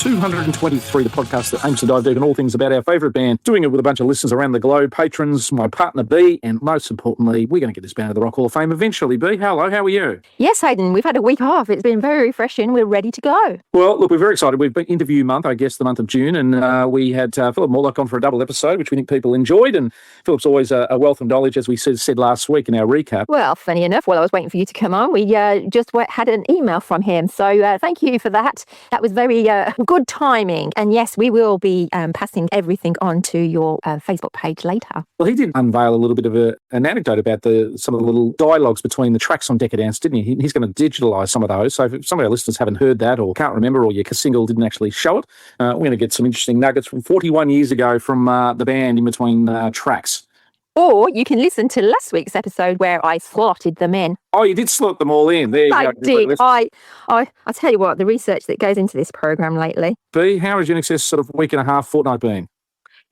223, the podcast that aims to dive deep in all things about our favourite band, doing it with a bunch of listeners around the globe, patrons, my partner B, and most importantly, we're going to get this band to the Rock Hall of Fame eventually. B, hello, how are you? Yes, Hayden, we've had a week off. It's been very refreshing. We're ready to go. Well, look, we're very excited. We've been interview month, I guess, the month of June, and we had Philip Morlock on for a double episode, which we think people enjoyed, and Philip's always a wealth of knowledge, as we said last week in our recap. Well, funny enough, while I was waiting for you to come on, we just had an email from him, so thank you for that. That was very good timing, and yes, we will be passing everything on to your Facebook page later. Well, he did unveil a little bit of an anecdote about some of the little dialogues between the tracks on Decadence, didn't he? He's going to digitalise some of those, so if some of our listeners haven't heard that or can't remember, or your single didn't actually show it, we're going to get some interesting nuggets from 41 years ago from the band in between tracks. Or you can listen to last week's episode where I slotted them in. Oh, you did slot them all in. There you I go. did. I tell you what, the research that goes into this program lately. B, how has INXS sort of week and a half, fortnight been?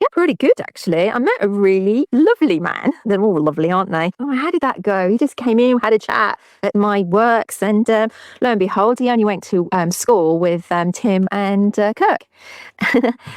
Yeah, pretty good, actually. I met a really lovely man. They're all lovely, aren't they? Oh, how did that go? He just came in, had a chat at my works, and lo and behold, he only went to school with Tim and Kirk.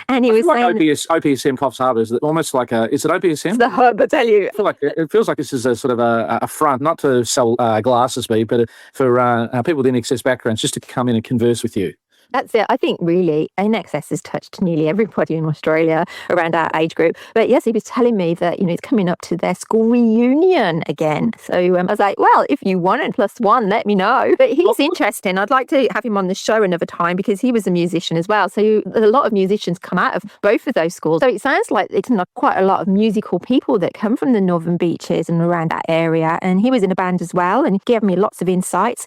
And he was like saying... OPSM Coffs Harbour, is it almost like is it OPSM? It's the hub, I tell you. It feels like this is a sort of a front, not to sell glasses, B, but for people with INXS backgrounds, just to come in and converse with you. That's it. I think really INXS has touched nearly everybody in Australia around our age group. But yes, he was telling me that, it's coming up to their school reunion again. So I was like, well, if you want it +1, let me know. But he's interesting. I'd like to have him on the show another time because he was a musician as well. So a lot of musicians come out of both of those schools. So it sounds like it's quite a lot of musical people that come from the Northern Beaches and around that area. And he was in a band as well and gave me lots of insights.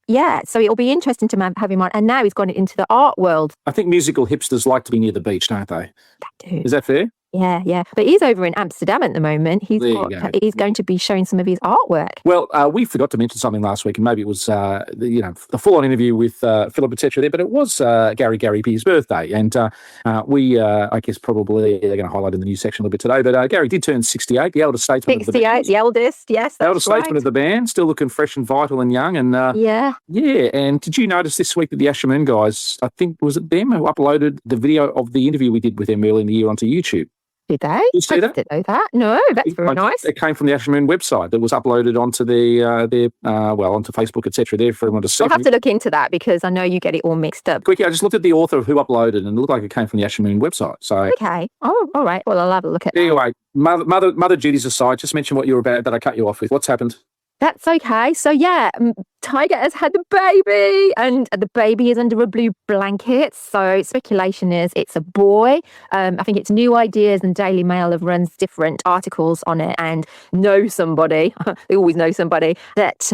Yeah, so it'll be interesting to have him on. And now he's gone into the art world. I think musical hipsters like to be near the beach, don't they? They do. Is that fair? Yeah. But he's over in Amsterdam at the moment. He's going to be showing some of his artwork. Well, we forgot to mention something last week, and maybe it was the full-on interview with Philip, etc. there, but it was Gary P's birthday, and we, I guess, probably are going to highlight in the news section a little bit today. But Gary did turn 68, the eldest statesman of the band. 68, the eldest, yes, that's the eldest statesman of the band, still looking fresh and vital and young. And yeah. And did you notice this week that the Asher Moon guys, I think, was it them who uploaded the video of the interview we did with them early in the year onto YouTube? Did they? You see that? I didn't know that. No, that's very nice. It came from the Asher Moon website that was uploaded onto onto Facebook, etc. there for everyone to see. I'll have to look into that because I know you get it all mixed up. Quickly, I just looked at the author of who uploaded and it looked like it came from the Asher Moon website. So okay. Oh, all right. Well, I'll have a look at that. Anyway, mother duties aside, just mention what you were about that I cut you off with. What's happened? That's okay. So yeah, Tiger has had a baby and the baby is under a blue blanket. So speculation is it's a boy. I think it's New Ideas and Daily Mail have run different articles on it and know somebody, they always know somebody, that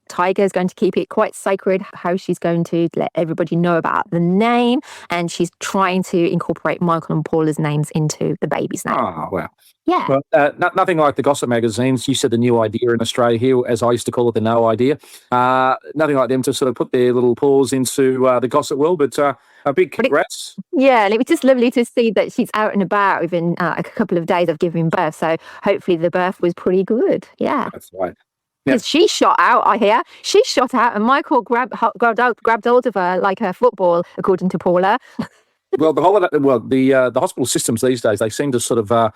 Tiger is going to keep it quite sacred, how she's going to let everybody know about the name, and she's trying to incorporate Michael and Paula's names into the baby's name. Oh, wow. Yeah. Well, nothing like the gossip magazines. You said the New Idea in Australia here, as I used to call it, the No Idea. Nothing like them to sort of put their little paws into the gossip world, but a big congrats. Yeah, and it was just lovely to see that she's out and about within a couple of days of giving birth. So hopefully the birth was pretty good. Yeah. That's right. Because she shot out, I hear. She shot out and Michael grabbed hold of her like a football, according to Paula. Well, the hospital systems these days, they seem to sort of,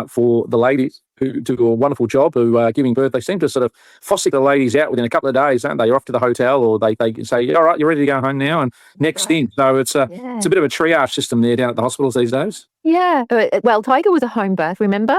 for the ladies who do a wonderful job who are giving birth, they seem to sort of fossick the ladies out within a couple of days, don't they? You're off to the hotel, or they say, all right, you're ready to go home now, and next in. So it's a bit of a triage system there down at the hospitals these days. Yeah. Well, Tiger was a home birth, remember?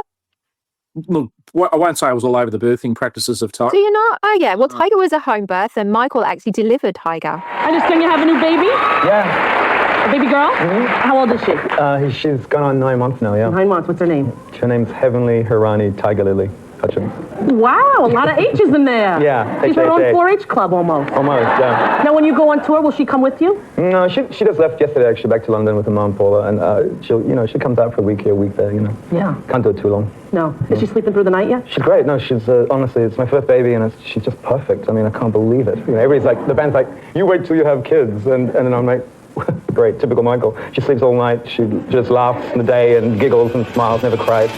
Look, I won't say I was all over the birthing practices of Tiger. Do you not? Oh, yeah. Well, Tiger was a home birth, and Michael actually delivered Tiger. I understand you have a new baby? Yeah. A baby girl? Mm-hmm. How old is she? She's gone on 9 months now, yeah. 9 months. What's her name? Her name's Heavenly Hirani Tiger Lily. Wow, a lot of H's in there. Yeah. She's her own 4-H club almost. Almost, yeah. Now, when you go on tour, will she come with you? No, she just left yesterday, actually, back to London with her mom, Paula, and she comes out for a week here, a week there, Yeah. Can't do it too long. No. Is she sleeping through the night yet? She's great. No, she's, honestly, it's my first baby, and she's just perfect. I mean, I can't believe it. Everybody's like, the band's like, you wait till you have kids, and then I'm like, great, typical Michael. She sleeps all night, she just laughs in the day and giggles and smiles, never cries.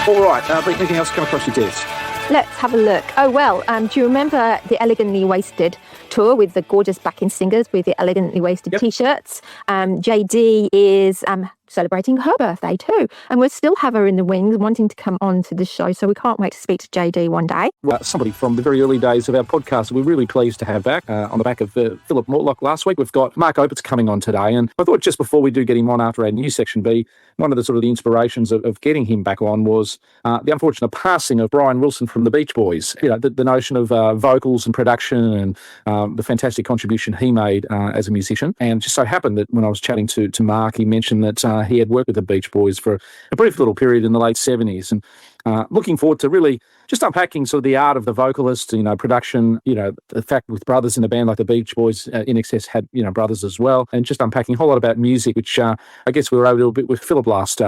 All right, anything else come across your desk? Let's have a look. Oh, well, do you remember the Elegantly Wasted tour with the gorgeous backing singers with the Elegantly Wasted Yep. T-shirts? JD is celebrating her birthday too. And we'll still have her in the wings wanting to come on to the show. So we can't wait to speak to JD one day. Well, somebody from the very early days of our podcast we're really pleased to have back on the back of Philip Mortlock last week. We've got Mark Opitz coming on today. And I thought just before we do get him on after our news section B, one of the sort of the inspirations of getting him back on was the unfortunate passing of Brian Wilson from the Beach Boys. You know, the notion of vocals and production and the fantastic contribution he made as a musician. And it just so happened that when I was chatting to Mark, he mentioned that he had worked with the Beach Boys for a brief little period in the late 70s. And looking forward to really just unpacking sort of the art of the vocalist, you know, production, you know, the fact with brothers in a band like the Beach Boys, INXS had, you know, brothers as well, and just unpacking a whole lot about music, which I guess we were able to do a bit with Philip last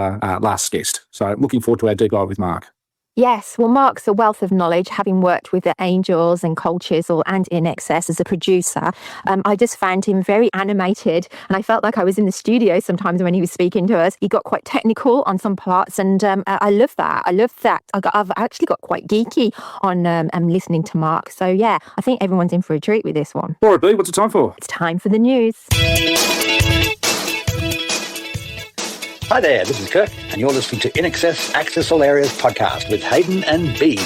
guest. So looking forward to our deep dive with Mark. Yes, well, Mark's a wealth of knowledge, having worked with the Angels and Cold Chisel and INXS as a producer. I just found him very animated, and I felt like I was in the studio sometimes when he was speaking to us. He got quite technical on some parts, and I love that. I've actually got quite geeky on listening to Mark. So, yeah, I think everyone's in for a treat with this one. All right, B, what's it time for? It's time for the news. Hi there, this is Kirk, and you're listening to INXS Access All Areas podcast with Hayden and B.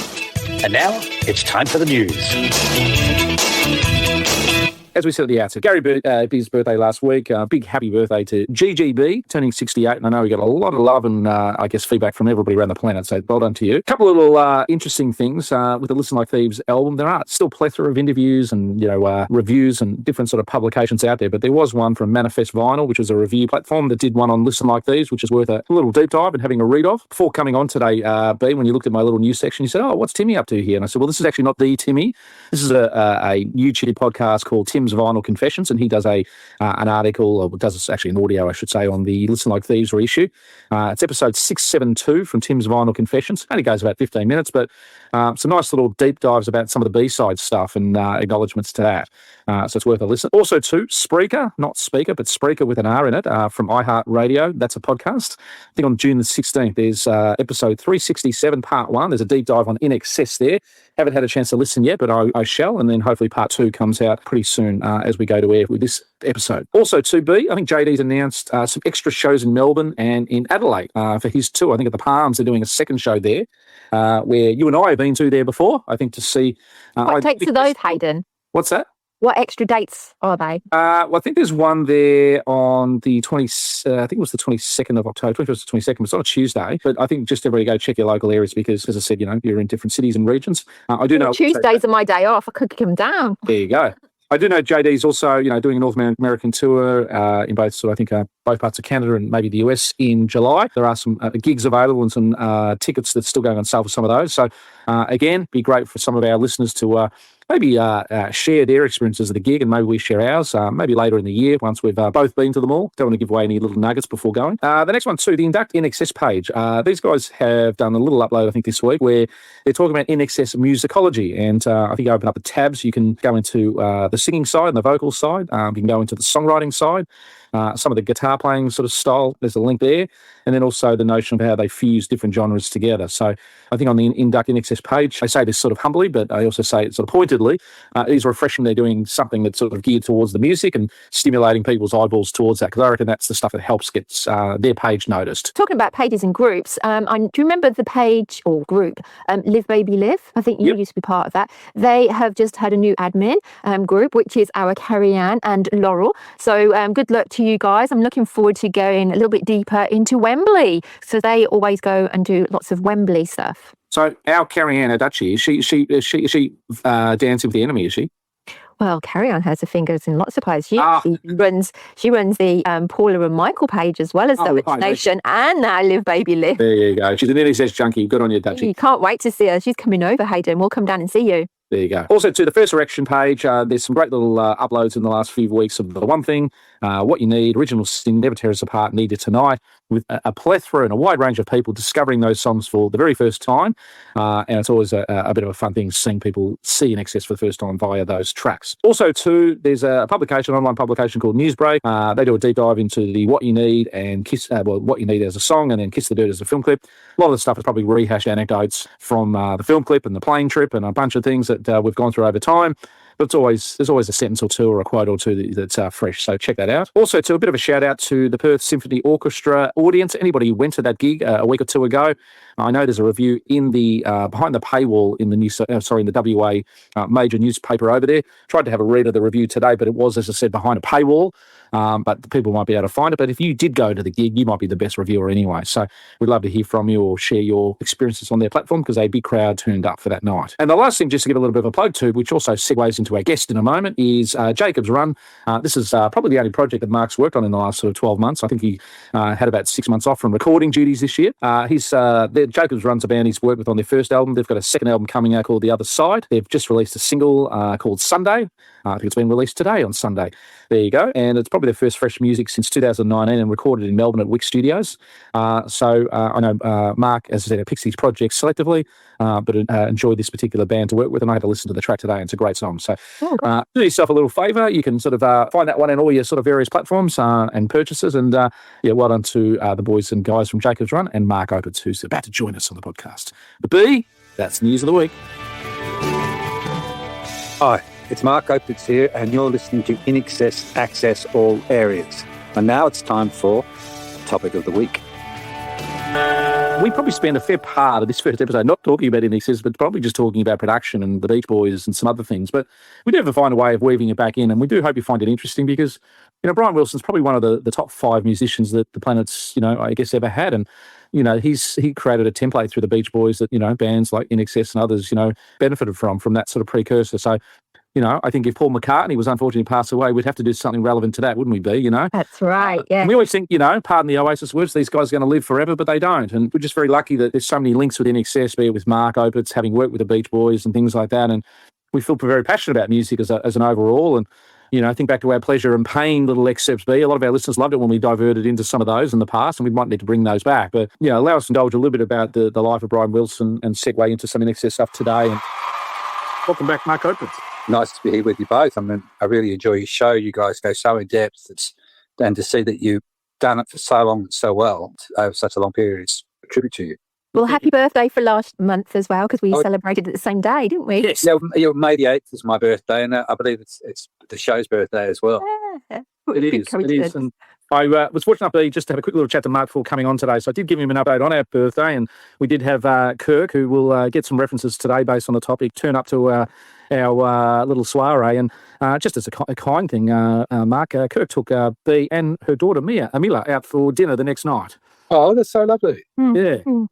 And now, it's time for the news. As we said at the outset, Gary B's birthday last week. Big happy birthday to GGB, turning 68. And I know we got a lot of love and, I guess, feedback from everybody around the planet. So well done to you. A couple of little interesting things with the Listen Like Thieves album. There are still a plethora of interviews and, you know, reviews and different sort of publications out there. But there was one from Manifest Vinyl, which was a review platform that did one on Listen Like Thieves, which is worth a little deep dive and having a read of. Before coming on today, B, when you looked at my little news section, you said, oh, what's Timmy up to here? And I said, well, this is actually not the Timmy. This is a YouTube podcast called Tim's Vinyl Confessions, and he does an article, or does actually an audio, I should say, on the Listen Like Thieves reissue. It's episode 672 from Tim's Vinyl Confessions. Only goes about 15 minutes, but some nice little deep dives about some of the B-side stuff and acknowledgements to that. So it's worth a listen. Also to Spreaker, not Speaker, but Spreaker with an R in it, from iHeartRadio. That's a podcast. I think on June the 16th, there's episode 367, part 1. There's a deep dive on INXS there. Haven't had a chance to listen yet, but I shall. And then hopefully part 2 comes out pretty soon as we go to air with this episode. Also, 2B, I think JD's announced some extra shows in Melbourne and in Adelaide for his tour. I think at the Palms, they're doing a second show there, where you and I have been to there before, I think, to see. What dates are those, Hayden? What's that? What extra dates are they? Well, I think there's one there on the I think it was the 22nd of October, 21st to 22nd. It's not a Tuesday, but I think just everybody go check your local areas because, as I said, you know, you're in different cities and regions. I do know Tuesdays are my day off. I could come down. There you go. I do know JD's also, you know, doing a North American tour in both, sort of, I think, both parts of Canada and maybe the US in July. There are some gigs available and some tickets that's still going on sale for some of those. So, again, be great for some of our listeners to maybe share their experiences at the gig, and maybe we share ours maybe later in the year once we've both been to them all. Don't want to give away any little nuggets before going. The next one too, the Induct INXS page. These guys have done a little upload, I think, this week where they're talking about INXS musicology. And I think you open up the tabs, you can go into the singing side and the vocal side. You can go into the songwriting side. Some of the guitar playing sort of style, there's a link there. And then also the notion of how they fuse different genres together. So I think on the Induct INXS page, I say this sort of humbly, but I also say it sort of pointedly. It is refreshing they're doing something that's sort of geared towards the music and stimulating people's eyeballs towards that, because I reckon that's the stuff that helps get their page noticed. Talking about pages and groups, do you remember the page or group, Live Baby Live? I think you used to be part of that. They have just had a new admin group, which is our Carrie-Anne and Laurel. So good luck to you guys. I'm looking forward to going a little bit deeper into Wembley. So they always go and do lots of Wembley stuff. So our Carrie-Anne Adachi, is she dancing with the enemy, is she? Well, Carrie-Anne has her fingers in lots of pies. She runs the Paula and Michael page as well as the Rich Nation and now Live Baby Live. There you go. She's an INXS junkie. Good on you, Dutchie. You can't wait to see her. She's coming over, Hayden. We'll come down and see you. There you go. Also, to the First Erection page, there's some great little uploads in the last few weeks of The One Thing, What You Need, Original Sin, Never Tear Us Apart, Need It Tonight, with a plethora and a wide range of people discovering those songs for the very first time. And it's always a bit of a fun thing seeing people see INXS for the first time via those tracks. Also, too, there's a publication, online publication called Newsbreak. They do a deep dive into the What You Need and What You Need as a song, and then Kiss the Dirt as a film clip. A lot of the stuff is probably rehashed anecdotes from the film clip and the plane trip and a bunch of things that we've gone through over time. But there's always a sentence or two or a quote or two that's fresh. So check that out. Also, too, a bit of a shout out to the Perth Symphony Orchestra audience. Anybody who went to that gig a week or two ago, I know there's a review in the behind the paywall in the in the WA major newspaper over there. Tried to have a read of the review today, but it was, as I said, behind a paywall. But the people might be able to find it. But if you did go to the gig, you might be the best reviewer anyway. So we'd love to hear from you or share your experiences on their platform, because a big crowd turned up for that night. And the last thing, just to give a little bit of a plug to, which also segues into our guest in a moment, is Jacob's Run. This is probably the only project that Mark's worked on in the last sort of 12 months. I think he had about 6 months off from recording duties this year. Jacob's Run's a band he's worked with on their first album. They've got a second album coming out called The Other Side. They've just released a single called Sunday. I think it's been released today on Sunday. There you go. And it's probably their first fresh music since 2019 and recorded in Melbourne at Wick Studios. So I know Mark, as I said, picks these projects selectively, but enjoyed this particular band to work with. And I had to listen to the track today, and it's a great song. So do yourself a little favour. You can sort of find that one in all your sort of various platforms and purchases. And well done to the boys and guys from Jacob's Run and Mark Opitz, who's about to join us on the podcast. But B, that's the news of the week. Hi, it's Mark Opitz here, and you're listening to INXS Access All Areas. And now it's time for Topic of the Week. We probably spend a fair part of this first episode not talking about INXS, but probably just talking about production and the Beach Boys and some other things. But we do have to find a way of weaving it back in, and we do hope you find it interesting, because, you know, Brian Wilson's probably one of the top 5 musicians that the planet's, you know, I guess ever had. And, you know, he created a template through the Beach Boys that, you know, bands like INXS and others, you know, benefited from that sort of precursor. So, you know, I think if Paul McCartney was unfortunately passed away, we'd have to do something relevant to that, wouldn't we be, you know? That's right, yeah. And we always think, you know, pardon the Oasis words, these guys are going to live forever, but they don't. And we're just very lucky that there's so many links with INXS, be it with Mark Opitz, having worked with the Beach Boys and things like that. And we feel very passionate about music as an overall. And, you know, I think back to our pleasure and pain little excerpts be. A lot of our listeners loved it when we diverted into some of those in the past, and we might need to bring those back. But, you know, allow us to indulge a little bit about the life of Brian Wilson and segue into some INXS stuff today. And welcome back, Mark Opitz. Nice to be here with you both. I mean, I really enjoy your show. You guys go so in depth. And to see that you've done it for so long and so well over such a long period is a tribute to you. Well, happy birthday for last month as well, because we celebrated it the same day, didn't we? Yes. Yeah, May the 8th is my birthday, and I believe it's the show's birthday as well. Yeah. It is. And I was fortunate enough to just have a quick little chat to Mark before coming on today. So I did give him an update on our birthday, and we did have Kirk, who will get some references today based on the topic, turn up to our little soiree. And just as a kind thing, Mark, Kirk took B and her daughter Amila out for dinner the next night. Oh, that's so lovely. Yeah. And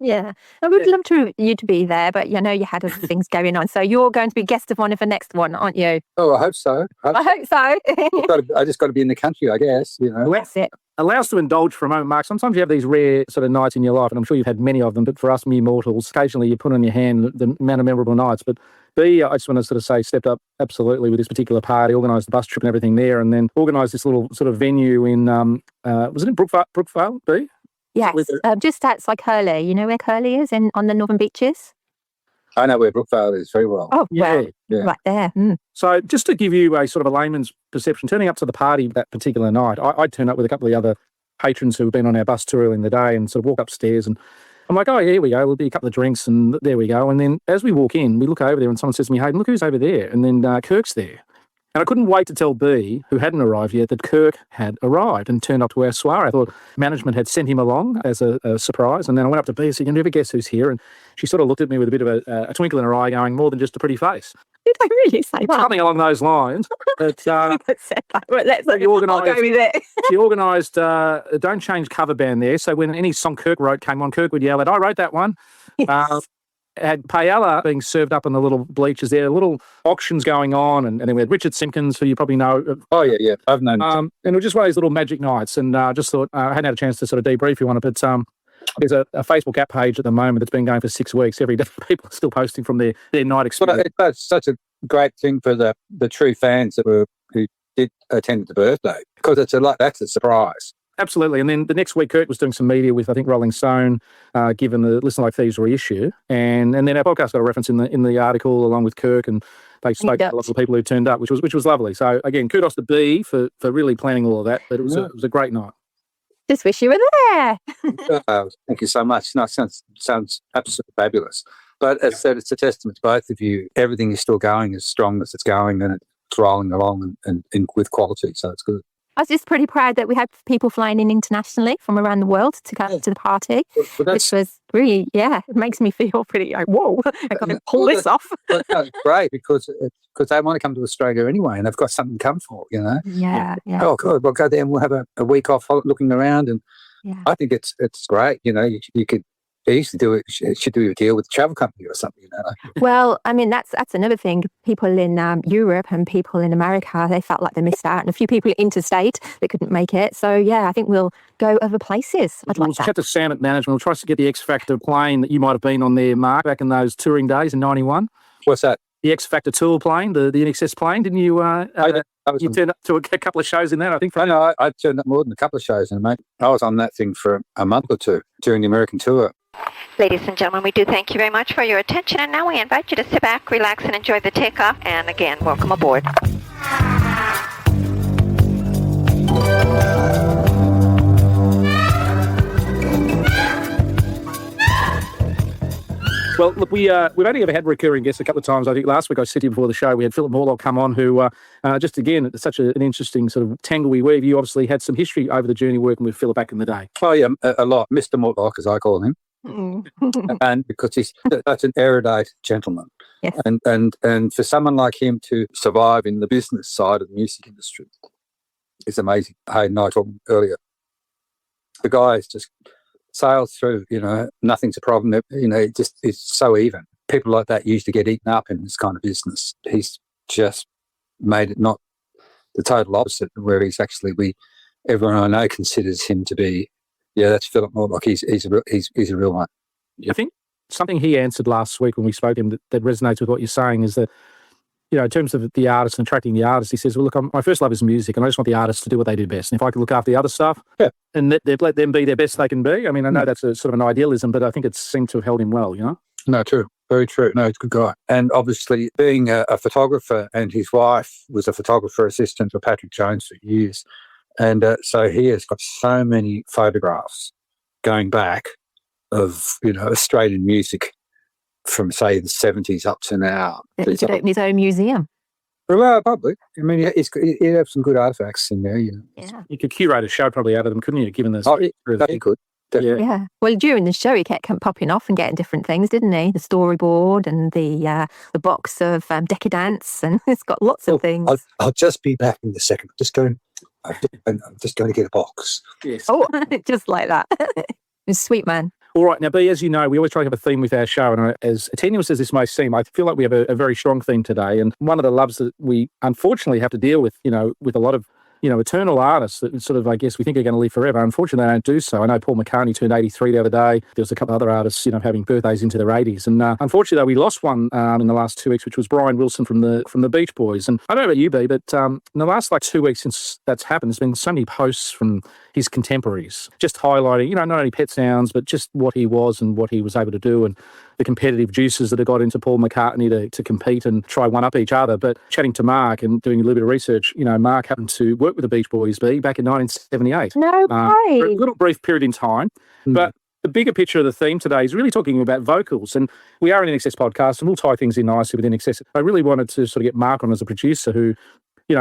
we'd love you to be there, but you know you had other things going on. So you're going to be guest of honour for next one, aren't you? Oh, I hope so. I hope so. I just got to be in the country, I guess, you know. That's it. Allow us to indulge for a moment, Mark. Sometimes you have these rare sort of nights in your life, and I'm sure you've had many of them, but for us mere mortals, occasionally you put on your hand the amount of memorable nights. But B, I just want to sort of say, stepped up absolutely with this particular party, organised the bus trip and everything there, and then organised this little sort of venue in, was it in Brookvale, B? Yes, just outside Curly. You know where Curly is on the Northern Beaches? I know where Brookvale is very well. Oh, yeah. Well, right there. So just to give you a sort of a layman's perception, turning up to the party that particular night, I turned up with a couple of the other patrons who have been on our bus tour in the day and sort of walk upstairs, and I'm like, oh, here we go. There'll be a couple of drinks, and there we go. And then as we walk in, we look over there and someone says to me, Hayden, look who's over there. And then Kirk's there. And I couldn't wait to tell B, who hadn't arrived yet, that Kirk had arrived and turned up to our soiree. I thought management had sent him along as a surprise. And then I went up to B and said, you never guess who's here? And she sort of looked at me with a bit of a twinkle in her eye going, more than just a pretty face. Did I really say that? Something along those lines. But Well, let's She I'll go with it. she organised a Don't Change cover band there. So when any song Kirk wrote came on, Kirk would yell out, I wrote that one. Yes. Had paella being served up in the little bleachers there, little auctions going on, and then we had Richard Simpkins, who you probably know. Oh, yeah, I've known. And it was just one of these little magic nights, and I just thought, I hadn't had a chance to sort of debrief you on it, but there's a Facebook app page at the moment that's been going for 6 weeks. Every day people are still posting from their night experience. But it's such a great thing for the true fans who did attend the birthday, because that's a surprise. Absolutely. And then the next week, Kurt was doing some media with, I think, Rolling Stone, given the Listen Like Thieves reissue. And then our podcast got a reference in the article along with Kirk, and they spoke to lots of people who turned up, which was lovely. So again, kudos to B for really planning all of that. But it was a great night. Just wish you were there. Thank you so much. No, sounds absolutely fabulous. But as I said, it's a testament to both of you. Everything is still going as strong as it's going, and it's rolling along and with quality. So it's good. I was just pretty proud that we had people flying in internationally from around the world to come to the party, which was really, it makes me feel pretty like, whoa, I got to pull this off. That's great because they want to come to Australia anyway, and they've got something to come for, Yeah. Oh, God, we'll go there and we'll have a week off looking around, and I think it's great. You could easily do it. Should do a deal with a travel company or something. Well, I mean, that's another thing. People in Europe and people in America, they felt like they missed out, and a few people interstate that couldn't make it. So I think we'll go other places. We'll chat to Sam at management. We'll try to get the X Factor plane that you might have been on there, Mark, back in those touring days in '91. What's that? The X Factor tour plane, the INXS plane. Didn't you? You turned up to a couple of shows in that, I think. No, I turned up more than a couple of shows, and mate, I was on that thing for a month or two during the American tour. Ladies and gentlemen, we do thank you very much for your attention, and now we invite you to sit back, relax, and enjoy the takeoff. And again, welcome aboard. Well, look, we've only ever had recurring guests a couple of times. I think last week I said to you before the show, we had Philip Morlock come on, who just again, it's such an interesting sort of tangle we weave. You obviously had some history over the journey working with Philip back in the day. Oh yeah, a lot. Mr. Morlock, as I call him. And because he's such an erudite gentleman. Yes. And for someone like him to survive in the business side of the music industry is amazing. Hayden and I talked earlier. The guy is just sails through, nothing's a problem. It's so even. People like that usually get eaten up in this kind of business. He's just made it not the total opposite, where he's actually everyone I know considers him to be. Yeah, that's Philip Morlock. He's a real one. I think something he answered last week when we spoke to him that resonates with what you're saying is that, in terms of the artist and attracting the artist, he says, well, look, my first love is music, and I just want the artists to do what they do best. And if I could look after the other stuff and let them be their best they can be. I mean, I know that's a sort of an idealism, but I think it seemed to have held him well, No, true. Very true. No, he's a good guy. And obviously being a photographer, and his wife was a photographer assistant for Patrick Jones for years. And so he has got so many photographs going back of, Australian music from, say, the 70s up to now. He could open his own museum. Well, probably. I mean, he'd have some good artifacts in there, Yeah. You could curate a show probably out of them, couldn't you, given this? Oh, he could. Definitely. Yeah. Well, during the show, he kept popping off and getting different things, didn't he? The storyboard and the box of Decadence, and it's got lots of things. I'll just be back in a second. I'm just going to get a box. Yes. Oh, just like that. He's a sweet man. All right. Now, B, as you know, we always try to have a theme with our show. And as tenuous as this may seem, I feel like we have a very strong theme today. And one of the loves that we unfortunately have to deal with, with a lot of, eternal artists that sort of, I guess, we think are going to live forever. Unfortunately, they don't do so. I know Paul McCartney turned 83 the other day. There was a couple of other artists, having birthdays into their 80s. And unfortunately, though, we lost one in the last 2 weeks, which was Brian Wilson from the Beach Boys. And I don't know about you, B, but in the last 2 weeks since that's happened, there's been so many posts from his contemporaries just highlighting, not only Pet Sounds, but just what he was and what he was able to do, and the competitive juices that have got into Paul McCartney to compete and try one up each other. But chatting to Mark and doing a little bit of research, Mark happened to work with the Beach Boys back in 1978. No way. For a little brief period in time. But the bigger picture of the theme today is really talking about vocals. And we are an INXS podcast, and we'll tie things in nicely with INXS. I really wanted to sort of get Mark on as a producer who,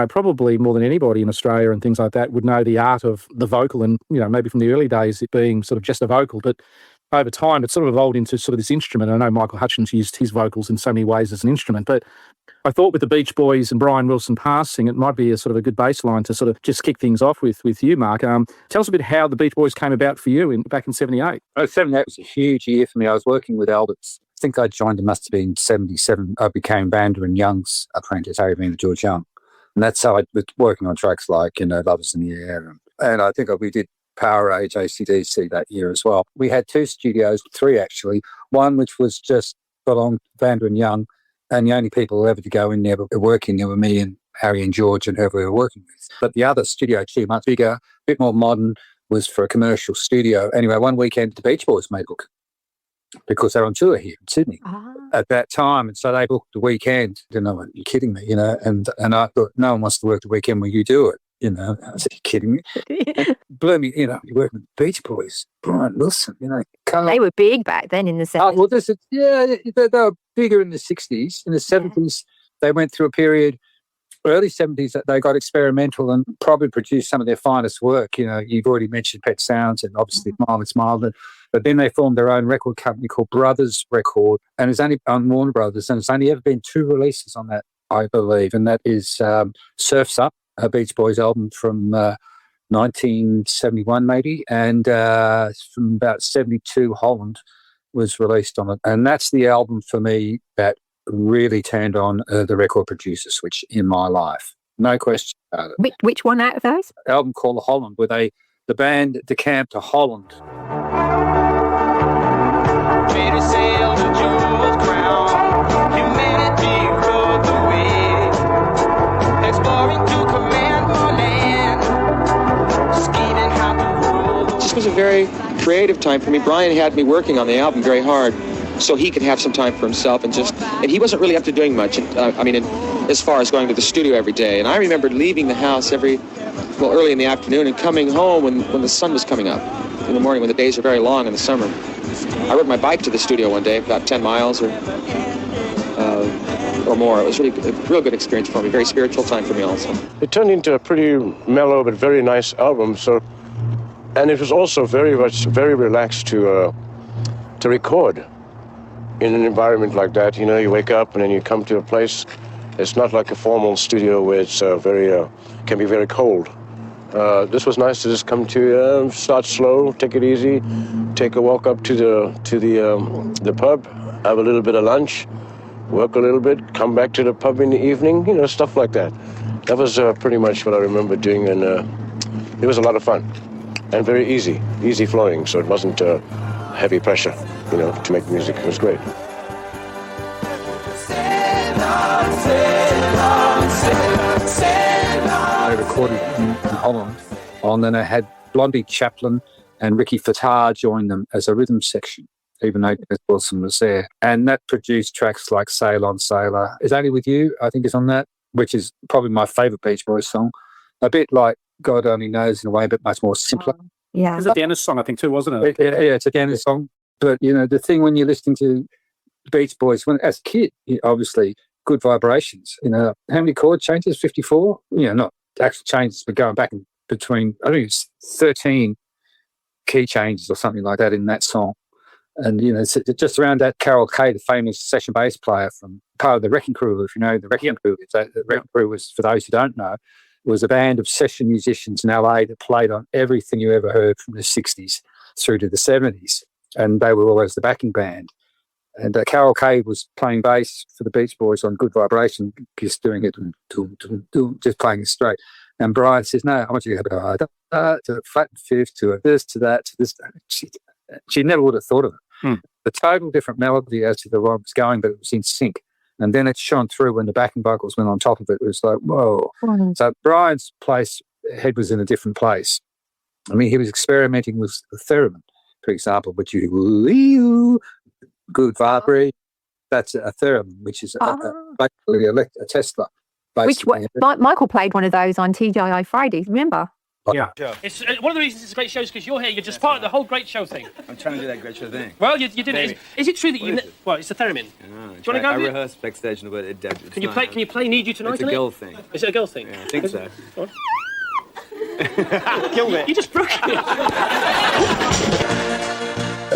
probably more than anybody in Australia and things like that would know the art of the vocal, and, maybe from the early days it being sort of just a vocal, but over time it's sort of evolved into sort of this instrument. I know Michael Hutchins used his vocals in so many ways as an instrument, but I thought with the Beach Boys and Brian Wilson passing, it might be a sort of a good baseline to sort of just kick things off with you, Mark. Tell us a bit how the Beach Boys came about for you back in 78. 78 was a huge year for me. I was working with Alberts. I think I joined, it must have been 77. I became Vander and Young's apprentice, Harry Van George Young. And that's how I was working on tracks like, Lovers in the Air. And I think we did Power Age, AC/DC that year as well. We had 2 studios, 3 actually. One which was just belonged to Vander and Young, and the only people ever to go in there working there were me and Harry and George and whoever we were working with. But the other studio, 2 much bigger, a bit more modern, was for a commercial studio. Anyway, one weekend the Beach Boys made book because they're on tour here in Sydney at that time. And so they booked the weekend. And I went, you're kidding me, and I thought, no one wants to work the weekend when you do it. I said, you're kidding me? Blew me, you're working with the Beach Boys, Brian Wilson, They were big back then in the 70s. well, they were bigger in the 60s. In the 70s, they went through a period, early 70s, that they got experimental and probably produced some of their finest work. You've already mentioned Pet Sounds and obviously Mild Mild. But then they formed their own record company called Brothers Record, and it's only on Warner Brothers, and it's only ever been 2 releases on that, I believe, and that is Surf's Up, a Beach Boys album from 1971 maybe, and from about 72, Holland was released on it. And that's the album for me that really turned on the record producer switch in my life. No question about it. Which one out of those? Album called Holland, where the band decamped to Holland. This was a very creative time for me. Brian had me working on the album very hard so he could have some time for himself, and he wasn't really up to doing much, as far as going to the studio every day. And I remember leaving the house early in the afternoon and coming home when the sun was coming up in the morning, when the days are very long in the summer. I rode my bike to the studio one day, about 10 miles or more. It was really a real good experience for me, very spiritual time for me also. It turned into a pretty mellow but very nice album. And it was also very relaxed to record in an environment like that. You wake up and then you come to a place. It's not like a formal studio where it's can be very cold. This was nice to just come to start slow, take it easy, take a walk up to the pub, have a little bit of lunch, work a little bit, come back to the pub in the evening, stuff like that. That was pretty much what I remember doing, and it was a lot of fun and very easy flowing, so it wasn't heavy pressure, to make music. It was great. I recorded in Holland, and then I had Blondie Chaplin and Ricky Fattar join them as a rhythm section, even though Dennis Wilson was there. And that produced tracks like Sail On Sailor. Is Only With You, I think, is on that, which is probably my favourite Beach Boys song. A bit like God Only Knows in a way, but much more simpler. Yeah. It was a Dennis song, I think, too, wasn't it? Yeah, it's a Dennis song. But, the thing when you're listening to Beach Boys, as a kid, obviously, good vibrations. How many chord changes? 54? Not actual changes, but going back in between, I think it's 13 key changes or something like that in that song. And, it's just around that, Carol Kay, the famous session bass player from part of the Wrecking Crew, if you know the Wrecking Crew. The Wrecking Crew was, for those who don't know, was a band of session musicians in LA that played on everything you ever heard from the 60s through to the 70s. And they were always the backing band. And Carol Kay was playing bass for the Beach Boys on Good Vibration, just doing it, just playing it straight. And Brian says, no, I want you to have it to a flat fifth, to a this, to that, to this. She never would have thought of it. The total different melody as to the way it was going, but it was in sync. And then it shone through when the backing vocals went on top of it. It was like, whoa. So Brian's head was in a different place. I mean, he was experimenting with the theremin, for example, but you good vibration. That's a theremin, which is basically a Tesla. Michael played one of those on TGI Fridays, remember? Yeah. It's one of the reasons it's a great show is because you're here. You're just part of the whole great show thing. I'm trying to do that great show thing. Well, you did it. Is it true that you... Well, it's a theremin. Do you want to go? I rehearsed backstage, but it dead. Can you play Need You Tonight? It's a girl thing. Is it a girl thing? Yeah, I think so. Go on. Killed it. You just broke it.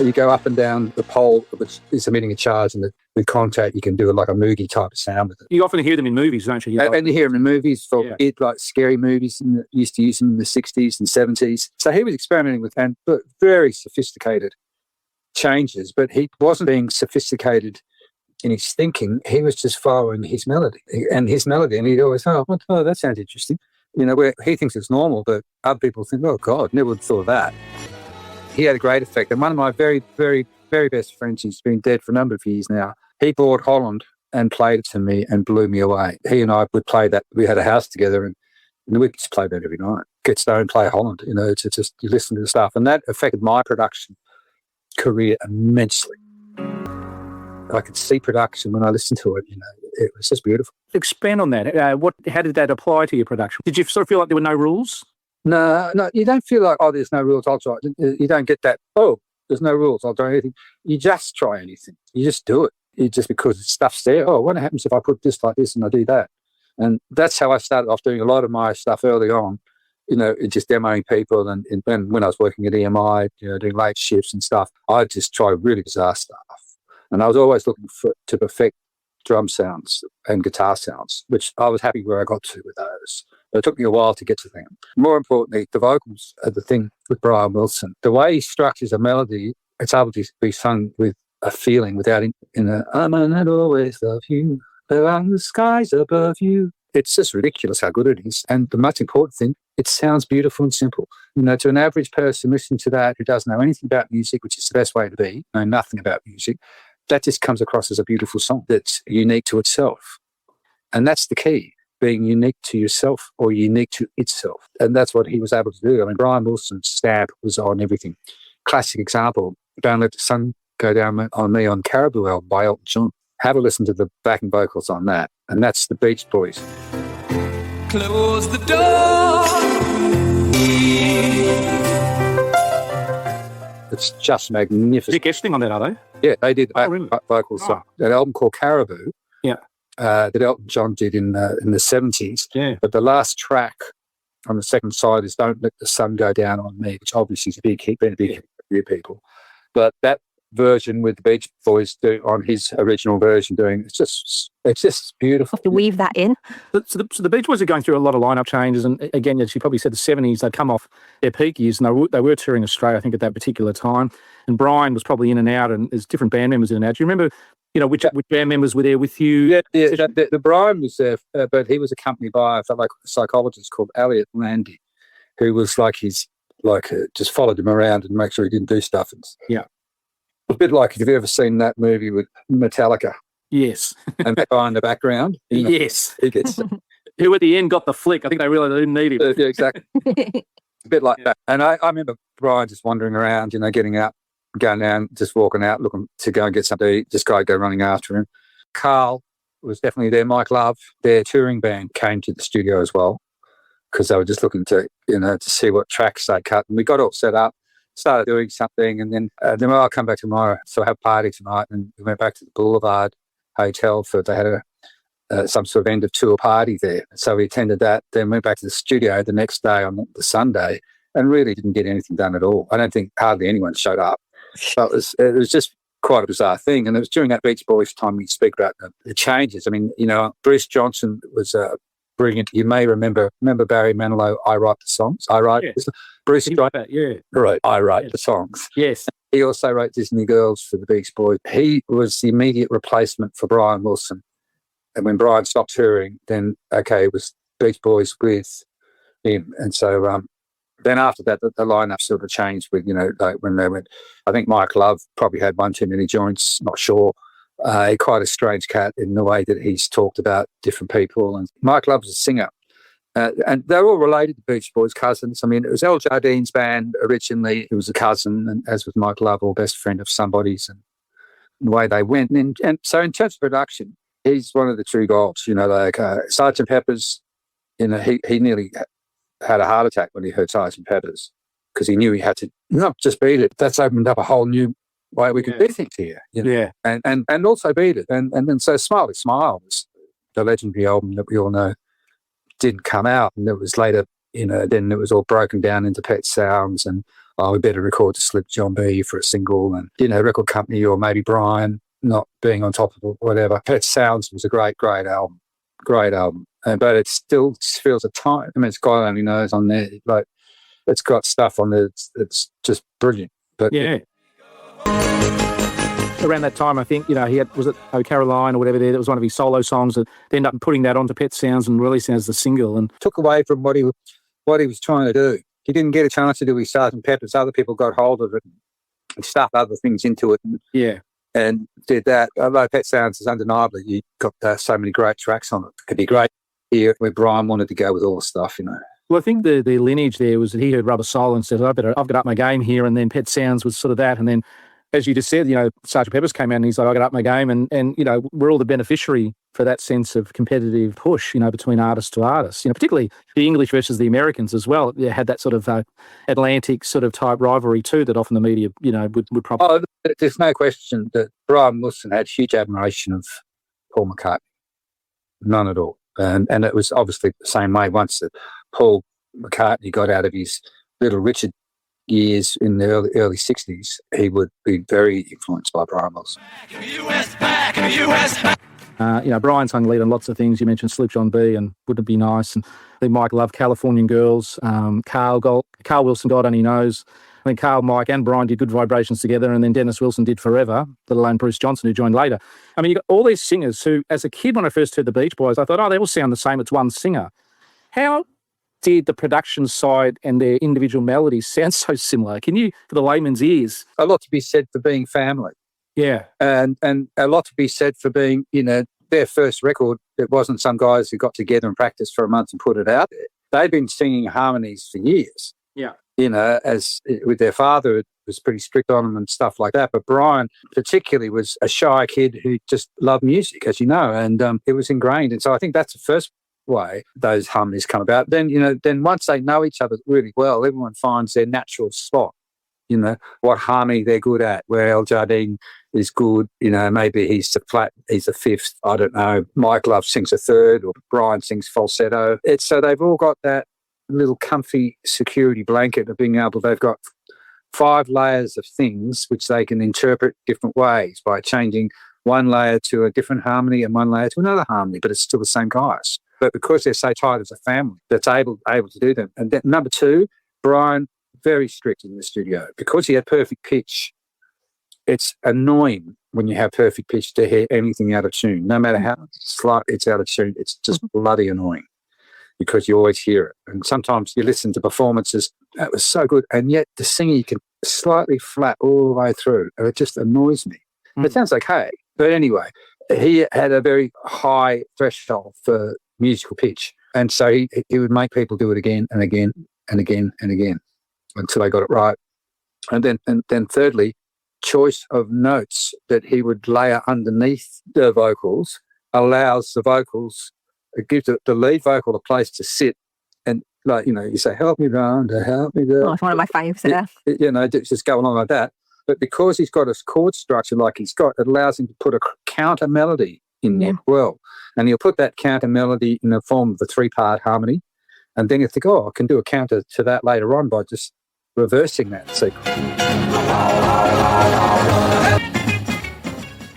You go up and down the pole, which is emitting a charge, and with contact, you can do like a Moogie type of sound with it. You often hear them in movies, don't you? And you hear them in movies for like scary movies, and used to use them in the 60s and 70s. So he was experimenting with but very sophisticated changes, but he wasn't being sophisticated in his thinking. He was just following his melody, and he'd always, oh, that sounds interesting. Where he thinks it's normal, but other people think, oh, God, never would have thought of that. He had a great effect. And one of my very, very, very best friends, he's been dead for a number of years now, he bought Holland and played it to me and blew me away. He and I would play that. We had a house together, and we just played that every night. Get Stone, Play Holland. You know, it's just you listen to the stuff, and that affected my production career immensely. I could see production when I listened to it. You know, it was just beautiful. Expand on that. How did that apply to your production? Did you sort of feel like there were no rules? No, you don't feel like, oh, there's no rules, I'll try it. You don't get that, oh, there's no rules, I'll try anything. You just try anything. You just do it. Just because stuff's there. Oh, what happens if I put this like this and I do that? And that's how I started off doing a lot of my stuff early on, you know, just demoing people. And when I was working at EMI, you know, doing late shifts and stuff, I'd just try really bizarre stuff. And I was always looking to perfect drum sounds and guitar sounds, which I was happy where I got to with those. But it took me a while to get to them. More importantly, the vocals are the thing with Brian Wilson. The way he structures a melody, it's able to be sung with a feeling without I'm gonna always love you, around the skies above you. It's just ridiculous how good it is. And the most important thing, it sounds beautiful and simple. You know, to an average person listening to that who doesn't know anything about music, which is the best way to be, know nothing about music, that just comes across as a beautiful song that's unique to itself. And that's the key, being unique to yourself or unique to itself. And that's what he was able to do. I mean, Brian Wilson's stamp was on everything. Classic example, Don't Let the Sun Go Down on Me on Caribou album by Elton John. Have a listen to the backing vocals on that. And that's the Beach Boys. Close the door. It's just magnificent. Dick Esting on that, are they? Yeah, they did really? vocals on that album called Caribou. Yeah. That Elton John did in the 70s. Yeah. But the last track on the second side is Don't Let the Sun Go Down on Me, which obviously is a big hit for you people. But that version with the Beach Boys on his original version it's just beautiful. Have to weave that in. So the Beach Boys are going through a lot of lineup changes, and again, as you probably said, the 70s, they'd come off their peak years, and they were touring Australia, I think, at that particular time. And Brian was probably in and out, and there's different band members in and out. Do you remember, you know, which band members were there with you? Yeah, the Brian was there, but he was accompanied by a psychologist called Elliot Landy, who was just followed him around and make sure he didn't do stuff. Yeah. A bit like if you've ever seen that movie with Metallica. Yes. And that guy in the background. You know, yes. He gets who at the end got the flick. I think they realised they didn't need him. Yeah, exactly. A bit like that. And I remember Brian just wandering around, you know, getting out, going down, just walking out, looking to go and get something to eat. Just go running after him. Carl was definitely there. Mike Love, their touring band, came to the studio as well because they were just looking to, you know, to see what tracks they cut. And we got all set up. Started doing something, and then I'll come back tomorrow. So I have a party tonight, and we went back to the Boulevard Hotel they had some sort of end of tour party there. So we attended that, then went back to the studio the next day on the Sunday, and really didn't get anything done at all. I don't think hardly anyone showed up. So it was just quite a bizarre thing, and it was during that Beach Boys time we speak about the changes. I mean, you know, Bruce Johnson was brilliant. You may remember Barry Manilow, I Write the Songs. I write. Yeah. Bruce, right. I write the songs. Yes. He also wrote Disney Girls for the Beach Boys. He was the immediate replacement for Brian Wilson. And when Brian stopped touring, then, it was Beach Boys with him. And so then after that, the lineup sort of changed with, you know, like when they went, I think Mike Love probably had one too many joints, not sure. Quite a strange cat in the way that he's talked about different people. And Mike Love was a singer. And they're all related to Beach Boys, cousins. I mean, it was El Jardine's band originally. It was a cousin, and as was Mike Love, or best friend of somebody's, and the way they went. And so in terms of production, he's one of the true gods. You know, like Sgt. Pepper's, you know, he nearly had a heart attack when he heard Sgt. Pepper's because he knew he had to not just beat it. That's opened up a whole new way we can do things here. You know? Yeah. And also beat it. And then so Smiley Smile was the legendary album that we all know. Didn't come out, and it was later, you know, then it was all broken down into Pet Sounds, and we better record to Slip John B for a single, and, you know, record company or maybe Brian not being on top of it, whatever. Pet Sounds was a great album, but it still feels a time. I mean, it's God only knows on there, like it's got stuff on there. It's just brilliant. But yeah. Around that time, I think, you know, he had, was it Oh Caroline or whatever there, that was one of his solo songs that they ended up putting that onto Pet Sounds and releasing as the single, and took away from what he was trying to do. He didn't get a chance to do his Sgt. Pepper's. Other people got hold of it and stuffed other things into it. And did that. Although Pet Sounds is undeniably, you got so many great tracks on it. It'd be great here where Brian wanted to go with all the stuff, you know. Well, I think the lineage there was that he heard Rubber Soul and said, I've got up my game here. And then Pet Sounds was sort of that. And then, as you just said, Sgt. Pepper's came out and he's like, I got up my game. And we're all the beneficiary for that sense of competitive push, between artist to artist. Particularly the English versus the Americans as well. They had that sort of Atlantic sort of type rivalry too that often the media, would probably... Oh, there's no question that Brian Wilson had huge admiration of Paul McCartney. None at all. And it was obviously the same way once that Paul McCartney got out of his Little Richard years in the early 60s, he would be very influenced by Brian Wilson. Brian sung lead on lots of things. You mentioned Sleep John B and Wouldn't It Be Nice? And I think Mike loved Californian Girls. Carl Wilson, God Only Knows. I think Carl, Mike and Brian did Good Vibrations together, and then Dennis Wilson did Forever, let alone Bruce Johnson, who joined later. I mean, you got all these singers who, as a kid, when I first heard the Beach Boys, I thought, they all sound the same. It's one singer. How did the production side and their individual melodies sound so similar? Can you, for the layman's ears? A lot to be said for being family. Yeah. And a lot to be said for being, their first record. It wasn't some guys who got together and practiced for a month and put it out there. They'd been singing harmonies for years. Yeah. As with their father, it was pretty strict on them and stuff like that. But Brian particularly was a shy kid who just loved music, as you know, and it was ingrained. And so I think that's the first way those harmonies come about. Then, then once they know each other really well, everyone finds their natural spot, what harmony they're good at, where El Jardine is good, maybe he's the flat, he's the fifth, I don't know. Mike Love sings a third, or Brian sings falsetto. So they've all got that little comfy security blanket of being able, they've got 5 layers of things which they can interpret different ways by changing one layer to a different harmony and one layer to another harmony, but it's still the same guys. But because they're so tight as a family, that's able to do them. And then, number 2, Brian, very strict in the studio. Because he had perfect pitch, it's annoying when you have perfect pitch to hear anything out of tune. No matter how slight it's out of tune, it's just bloody annoying because you always hear it. And sometimes you listen to performances, that was so good, and yet the singing can slightly flat all the way through. It just annoys me. It sounds okay. But anyway, he had a very high threshold for musical pitch. And so he would make people do it again and again and again and again until they got it right. And then thirdly, choice of notes that he would layer underneath the vocals allows the vocals, it gives the lead vocal a place to sit. And you say, help me round, help me there. Oh, it's one of my faves, yeah. Just go along like that. But because he's got a chord structure like he's got, it allows him to put a counter melody in there as well. And he'll put that counter melody in the form of a 3-part harmony. And then you think, I can do a counter to that later on by just reversing that sequence.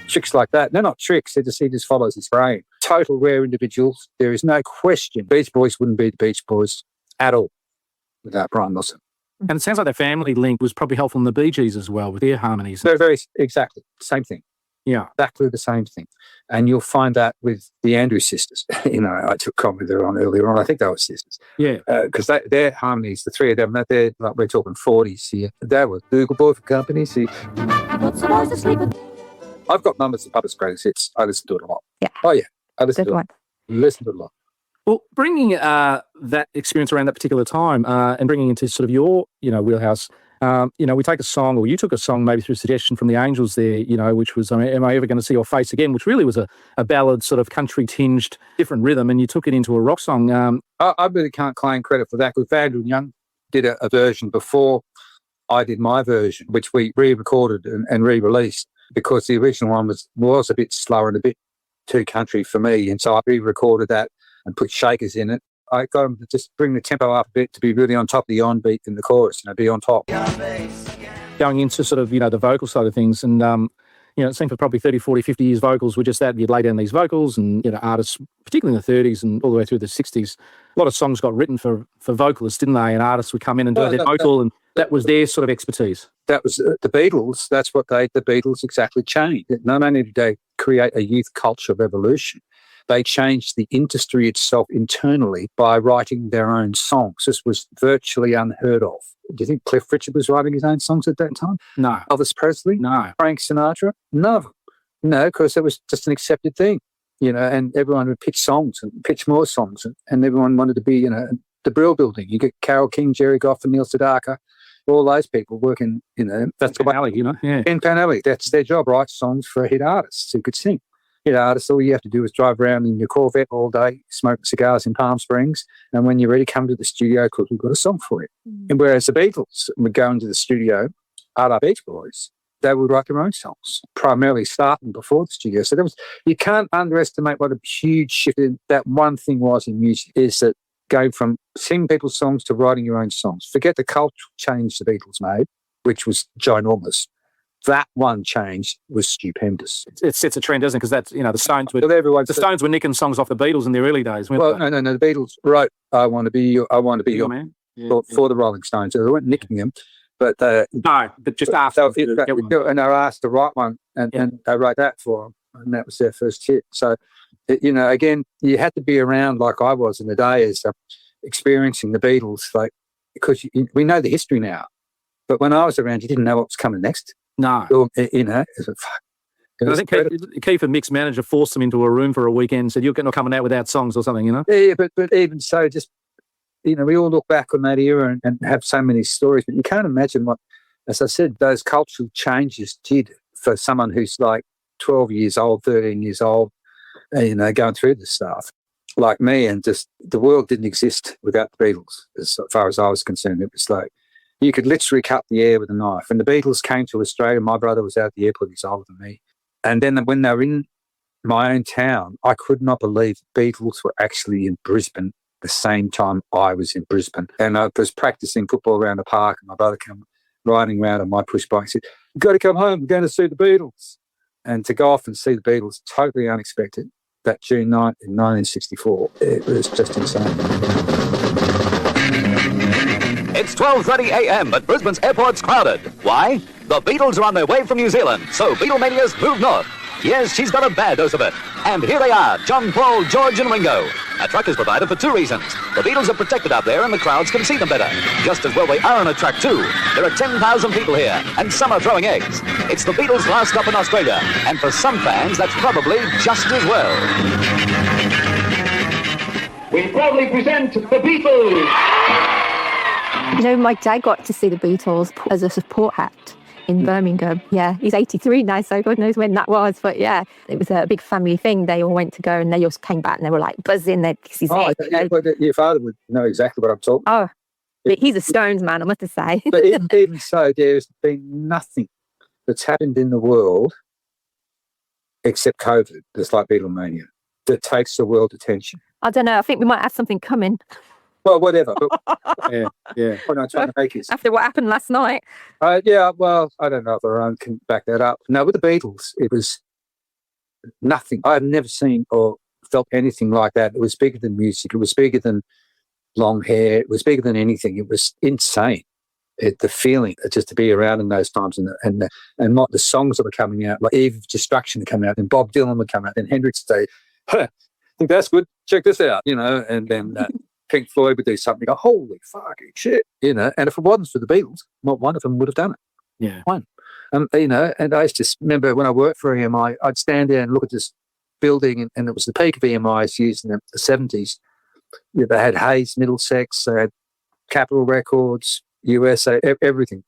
Tricks like that, they're not tricks, he just follows his brain. Total rare individuals. There is no question Beach Boys wouldn't be the Beach Boys at all without Brian Wilson. And it sounds like the family link was probably helpful in the Bee Gees as well with their harmonies. Very exactly same thing. Yeah, exactly the same thing. And you'll find that with the Andrews sisters. I took comment there on earlier on. I think they were sisters. Yeah, because their harmonies, the 3 of them, they're like we're talking 40s here. They were Google Boy for Company. See, I've got numbers of Puppet's greatest hits. I listen to it a lot. Yeah. Oh yeah, I listen Good to one. it. Listen to it a lot. Well, bringing that experience around that particular time and bringing into sort of your, wheelhouse, we take a song, or you took a song maybe through suggestion from the Angels there, which was Am I Ever Going to See Your Face Again, which really was a ballad, sort of country-tinged, different rhythm, and you took it into a rock song. I really can't claim credit for that, because Vandal Young did a version before I did my version, which we re-recorded and re-released, because the original one was a bit slower and a bit too country for me, and so I re-recorded that and put shakers in it. I got them to just bring the tempo up a bit to be really on top of the on beat in the chorus, be on top. Going into sort of, the vocal side of things, and, it seemed for probably 30, 40, 50 years vocals were just that. You'd lay down these vocals and, artists, particularly in the 30s and all the way through the 60s, a lot of songs got written for vocalists, didn't they? And artists would come in and do their vocal, and that was their sort of expertise. That was the Beatles. That's what the Beatles exactly changed. Not only did they create a youth culture revolution, they changed the industry itself internally by writing their own songs. This was virtually unheard of. Do you think Cliff Richard was writing his own songs at that time? No. Elvis Presley? No. Frank Sinatra? None of them. No, because it was just an accepted thing, and everyone would pitch songs and pitch more songs, and everyone wanted to be, the Brill Building. You get Carol King, Jerry Goff, and Neil Sedaka, all those people working, That's the alley, yeah. in Pan Alley. That's their job, write songs for hit artists who could sing. Hit artists, all you have to do is drive around in your Corvette all day, smoke cigars in Palm Springs, and when you're ready, come to the studio because we've got a song for you. And whereas the Beatles would go into the studio, our Beach Boys, they would write their own songs, primarily starting before the studio. So you can't underestimate what a huge shift that one thing was in music, is that going from singing people's songs to writing your own songs. Forget the cultural change the Beatles made, which was ginormous. That one change was stupendous. It sets a trend, doesn't it? Because that's, the Stones were the Stones were nicking songs off the Beatles in the early days. Well, no. The Beatles wrote "I Want to Be Your Man" for the Rolling Stones. They weren't nicking them, but no, but just after. And they were asked to write one, and they wrote that for them, and that was their first hit. So, again, you had to be around like I was in the day as experiencing the Beatles, because we know the history now. But when I was around, you didn't know what was coming next. No. I think Keith, a mixed manager, forced them into a room for a weekend and said, "You're not coming out without songs," or something, Yeah, but even so, just, we all look back on that era and have so many stories, but you can't imagine what, as I said, those cultural changes did for someone who's like 12 years old, 13 years old, going through this stuff like me, and just the world didn't exist without the Beatles as far as I was concerned. It was like, you could literally cut the air with a knife. When the Beatles came to Australia, my brother was out at the airport, he's older than me. And then when they were in my own town, I could not believe the Beatles were actually in Brisbane the same time I was in Brisbane. And I was practicing football around the park, and my brother came riding around on my push bike and said, "You've got to come home, we're going to see the Beatles." And to go off and see the Beatles, totally unexpected, that June night in 1964, it was just insane. It's 12:30 a.m., but Brisbane's airport's crowded. Why? The Beatles are on their way from New Zealand, so Beatlemania's move north. Yes, she's got a bad dose of it. And here they are, John, Paul, George and Ringo. A truck is provided for two reasons. The Beatles are protected out there and the crowds can see them better. Just as well they are on a truck too. There are 10,000 people here, and some are throwing eggs. It's the Beatles' last stop in Australia, and for some fans, that's probably just as well. We proudly present the Beatles! My dad got to see the Beatles as a support act in Birmingham. Yeah, he's 83 now, so God knows when that was. But yeah, it was a big family thing. They all went to go and they all came back and they were like buzzing. They'd kiss his head. Your father would know exactly what I'm talking about. But he's a Stones man, I must say. But even so, there's been nothing that's happened in the world except COVID, that's like Beatlemania, that takes the world attention. I don't know. I think we might have something coming. Well, whatever. But, yeah. What I'm trying to make is after what happened last night. Yeah. Well, I don't know if I can back that up. No, with the Beatles, it was nothing. I've never seen or felt anything like that. It was bigger than music. It was bigger than long hair. It was bigger than anything. It was insane. The feeling just to be around in those times, and what the songs that were coming out, like Eve of Destruction coming out, and Bob Dylan would come out, and Hendrix would say, "I think that's good. Check this out," and then. Pink Floyd would do something, go, "Holy fucking shit," and if it wasn't for the Beatles, not one of them would have done it. Yeah. One. And I used to remember when I worked for EMI, I'd stand there and look at this building, and it was the peak of EMI's used in the 70s. They had Hayes, Middlesex, they had Capitol Records, USA, everything.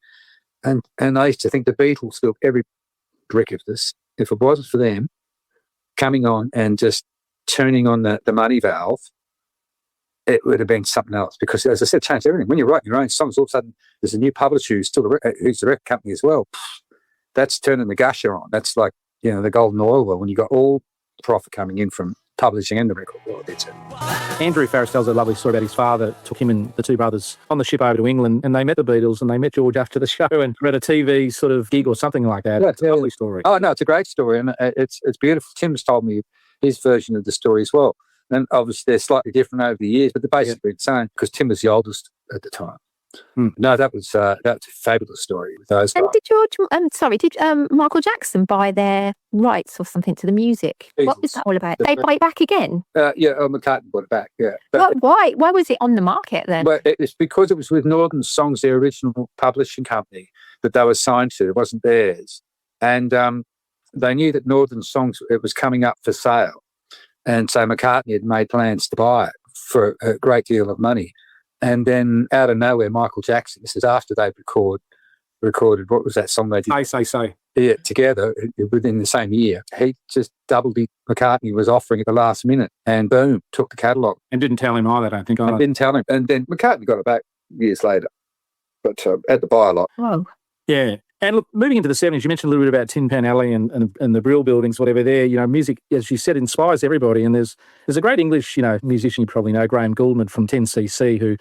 And I used to think the Beatles built every brick of this. If it wasn't for them coming on and just turning on the money valve, it would have been something else, because, as I said, changed everything. When you're writing your own songs, all of a sudden there's a new publisher who's who's the record company as well. That's turning the gusher on. That's like, the golden oil well, when you got all the profit coming in from publishing and the record. Well, that's it. Andrew Farris tells a lovely story about his father took him and the two brothers on the ship over to England, and they met the Beatles and they met George after the show and were at a TV sort of gig or something like that. It's a lovely story. Oh, no, it's a great story, and it's beautiful. Tim's told me his version of the story as well. And obviously they're slightly different over the years, but they're basically the same, because Tim was the oldest at the time. No, that was a fabulous story with those guys. And did Michael Jackson buy their rights or something to the music? Beatles. What was that all about? They buy it back again? McCartney bought it back, yeah. Why was it on the market then? Well, it's because it was with Northern Songs, their original publishing company, that they were signed to. It wasn't theirs. And they knew that Northern Songs, it was coming up for sale. And so McCartney had made plans to buy it for a great deal of money. And then out of nowhere, Michael Jackson, this is after they recorded, what was that song they did? Say. Yeah, together within the same year. He just doubled it. McCartney was offering at the last minute and boom, took the catalogue. And didn't tell him either, I don't think. I didn't tell him. And then McCartney got it back years later, but had to buy a lot. Whoa. Yeah. And look, moving into the 70s, you mentioned a little bit about Tin Pan Alley and the Brill buildings, whatever there. You know, music, as you said, inspires everybody. And there's a great English, musician you probably know, Graham Gouldman from 10cc, who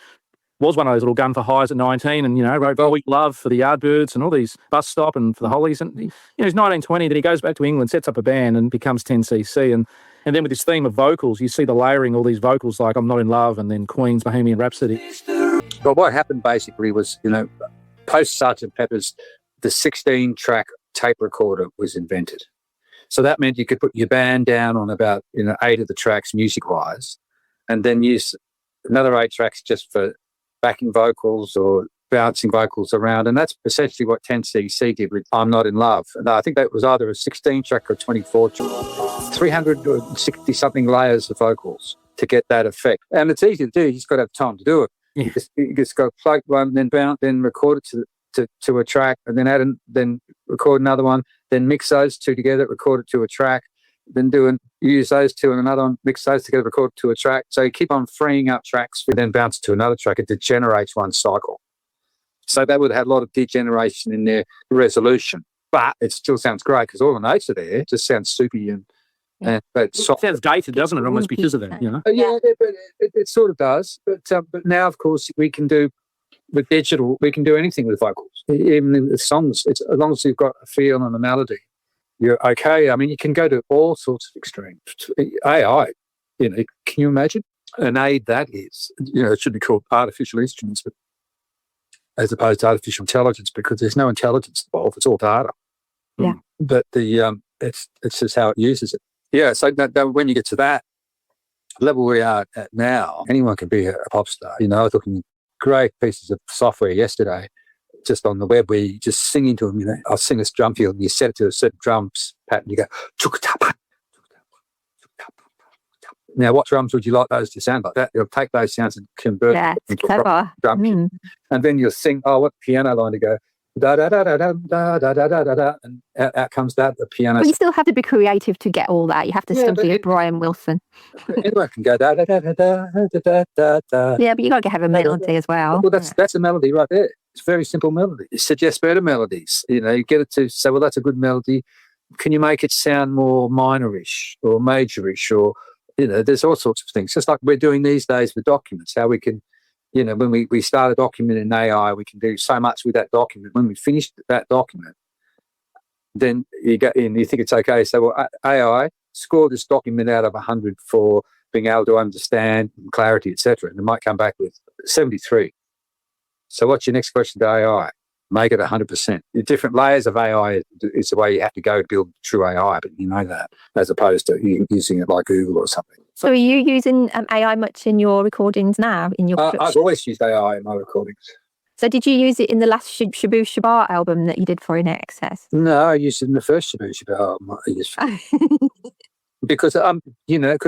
was one of those little gun for hires at 19 and, wrote Weak Love for the Yardbirds and all these Bus Stop and for the Hollies. And, he's 1920, then he goes back to England, sets up a band and becomes 10cc. And then with this theme of vocals, you see the layering, all these vocals like I'm Not in Love and then Queen's Bohemian Rhapsody. But what happened basically was, post Sgt. Pepper's, the 16-track tape recorder was invented. So that meant you could put your band down on about, 8 of the tracks music-wise and then use another 8 tracks just for backing vocals or bouncing vocals around. And that's essentially what 10cc did with I'm Not in Love. And I think that was either a 16-track or 24-track, 360-something layers of vocals to get that effect. And it's easy to do. You just got to have time to do it. Yeah. You just go plug one, then bounce, then record it to a track, and then then record another one, then mix those two together, record it to a track, then use those two and another one, mix those together, record it to a track. So you keep on freeing up tracks, and then bounce it to another track. It degenerates one cycle. So that would have a lot of degeneration in their resolution, but it still sounds great because all the notes are there. It just sounds soupy but it sounds dated, doesn't it? Almost because of that, Yeah, but it sort of does. But now, of course, we can do. With digital, we can do anything with vocals, even in the songs. It's as long as you've got a feel and a melody, you're okay. I mean, you can go to all sorts of extremes. AI, can you imagine an aid that is? It should be called artificial instruments, but as opposed to artificial intelligence, because there's no intelligence involved. It's all data. Yeah. But it's just how it uses it. Yeah. So when you get to that level we are at now, anyone can be a pop star. I was looking. Great pieces of software yesterday, just on the web, where you just sing into them. I'll sing this drum field, and you set it to a certain drums pattern. You go. Now, what drums would you like those to sound like? That you'll take those sounds and convert them into clever. Drum kit. And then you'll sing. Oh, what piano line to go? Da da da da da da da da da da, and out comes that the piano. But you still have to be creative to get all that. You have to still be Brian Wilson. Anyone can go da da da da da da da da. Yeah, but you got to have a melody as well. Well, that's a melody right there. It's a very simple melody. It suggests better melodies. You get it to say, well, that's a good melody. Can you make it sound more minorish or majorish, or there's all sorts of things. Just like we're doing these days with documents, how we can. When we start a document in AI, we can do so much with that document. When we finish that document, then you go in, you think it's okay. So, well, AI, score this document out of 100 for being able to understand, clarity, etc. And it might come back with 73. So what's your next question to AI? Make it 100%. The different layers of AI is the way you have to go to build true AI, but that, as opposed to using it like Google or something. So are you using AI much in your recordings now? I've always used AI in my recordings. So did you use it in the last Shabu Shabar album that you did for INXS? No, I used it in the first Shabu Shabar album. Because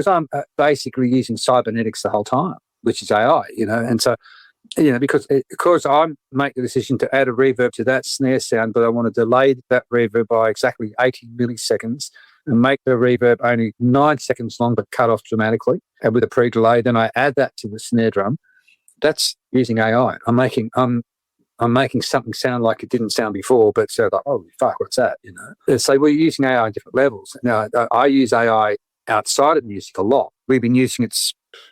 I'm basically using cybernetics the whole time, which is AI, and so, because of course I make the decision to add a reverb to that snare sound, but I want to delay that reverb by exactly 80 milliseconds and make the reverb only 9 seconds long, but cut off dramatically. And with a pre-delay, then I add that to the snare drum. That's using AI. I'm making something sound like it didn't sound before, but so like, oh fuck, what's that? So we're using AI on different levels. Now I use AI outside of music a lot. We've been using it